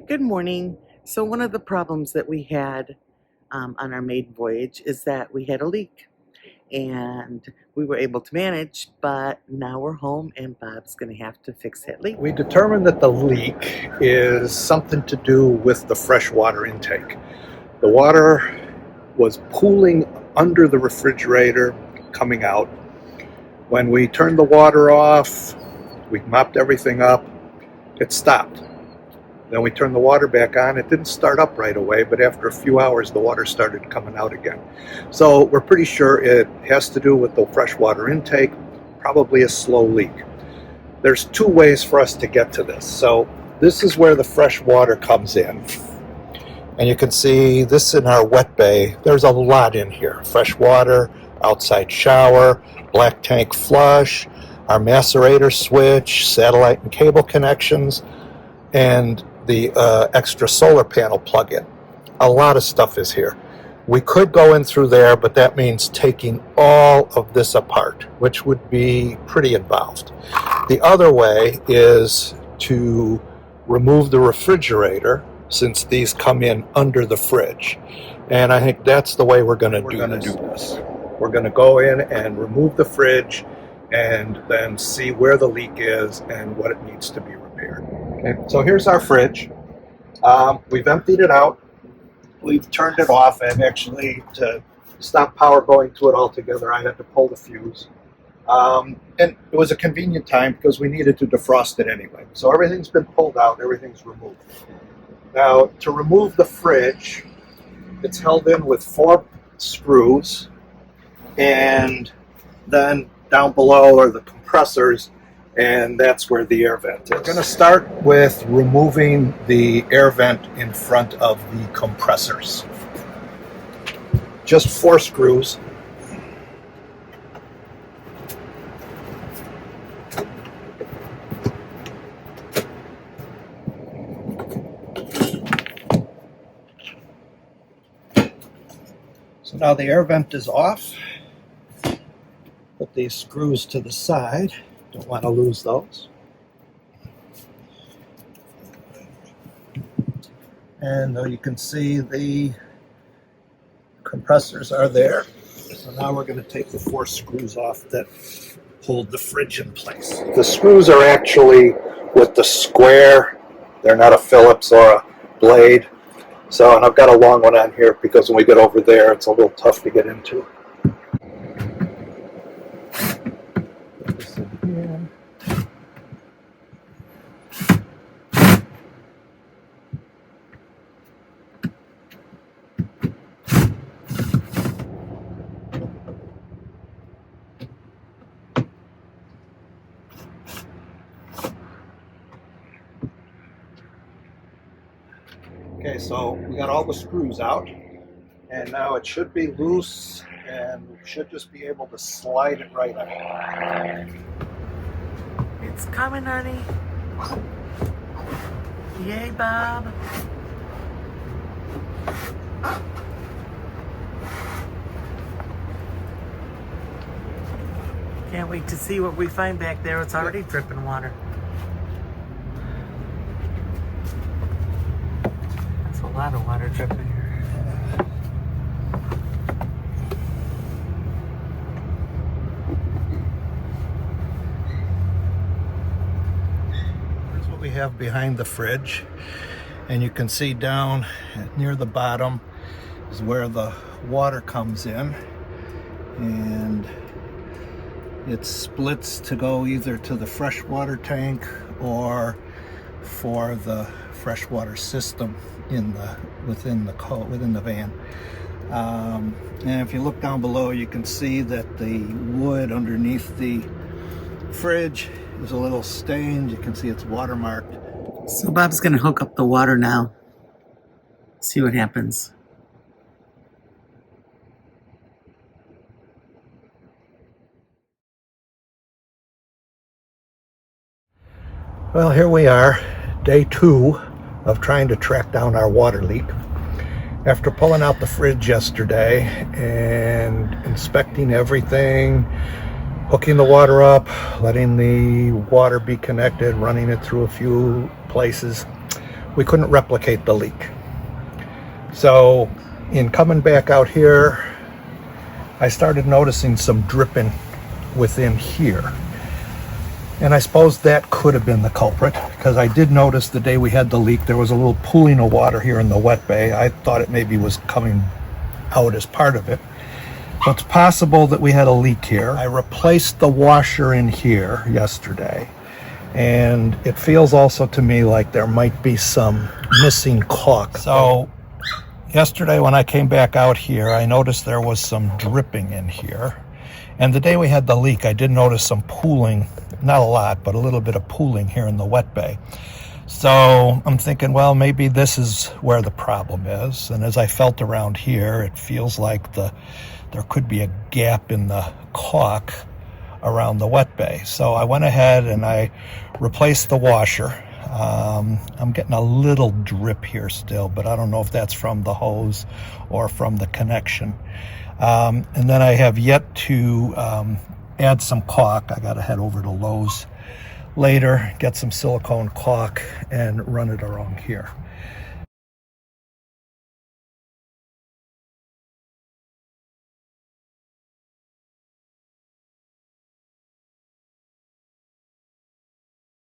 Good morning. So one of the problems that we had on our maiden voyage is that we had a leak, and we were able to manage, but now we're home and Bob's going to have to fix that leak. We determined that the leak is something to do with the freshwater intake. The water was pooling under the refrigerator coming out. When we turned the water off, we mopped everything up, it stopped. Then we turned the water back on. It didn't start up right away, but after a few hours, the water started coming out again. So we're pretty sure it has to do with the freshwater intake, probably a slow leak. There's two ways for us to get to this. So this is where the fresh water comes in. And you can see this in our wet bay. There's a lot in here. Fresh water, outside shower, black tank flush, our macerator switch, satellite and cable connections, and the extra solar panel plug-in. A lot of stuff is here. We could go in through there, but that means taking all of this apart, which would be pretty involved. The other way is to remove the refrigerator, since these come in under the fridge. And I think that's the way we're going to do this. We're going to go in and remove the fridge and then see where the leak is and what it needs to be repaired. Okay, so here's our fridge. We've emptied it out. We've turned it off, and actually to stop power going to it altogether, I had to pull the fuse. And it was a convenient time because we needed to defrost it anyway. So everything's been pulled out, everything's removed. Now, to remove the fridge, it's held in with 4 screws, and then down below are the compressors, and that's where the air vent is. We're going to start with removing the air vent in front of the compressors. Just 4 screws. So now the air vent is off. Put these screws to the side. Don't want to lose those. And you can see the compressors are there. So now we're going to take the 4 screws off that hold the fridge in place. The screws are actually with the square. They're not a Phillips or a blade. So, and I've got a long one on here because when we get over there, it's a little tough to get into. Put this in here. Okay, so we got all the screws out, and now it should be loose, and we should just be able to slide it right out. It's coming, honey. Yay, Bob. Can't wait to see what we find back there. It's already dripping water. That's a lot of water dripping here. Here's what we have behind the fridge, and you can see down near the bottom is where the water comes in, and it splits to go either to the freshwater tank or for the freshwater system within the van. And if you look down below, you can see that the wood underneath the fridge is a little stained. You can see it's watermarked. So Bob's going to hook up the water now. See what happens. Well, here we are, day 2 of trying to track down our water leak. After pulling out the fridge yesterday and inspecting everything, hooking the water up, letting the water be connected, running it through a few places, we couldn't replicate the leak. So in coming back out here, I started noticing some dripping within here. And I suppose that could have been the culprit, because I did notice the day we had the leak, there was a little pooling of water here in the wet bay. I thought it maybe was coming out as part of it. So it's possible that we had a leak here. I replaced the washer in here yesterday, and it feels also to me like there might be some missing caulk. So yesterday when I came back out here, I noticed there was some dripping in here. And the day we had the leak, I did notice some pooling, not a lot, but a little bit of pooling here in the wet bay. So I'm thinking, well, maybe this is where the problem is. And as I felt around here, it feels like there could be a gap in the caulk around the wet bay. So I went ahead and I replaced the washer. I'm getting a little drip here still, but I don't know if that's from the hose or from the connection. And then I have yet to add some caulk. I got to head over to Lowe's later, get some silicone caulk and run it around here.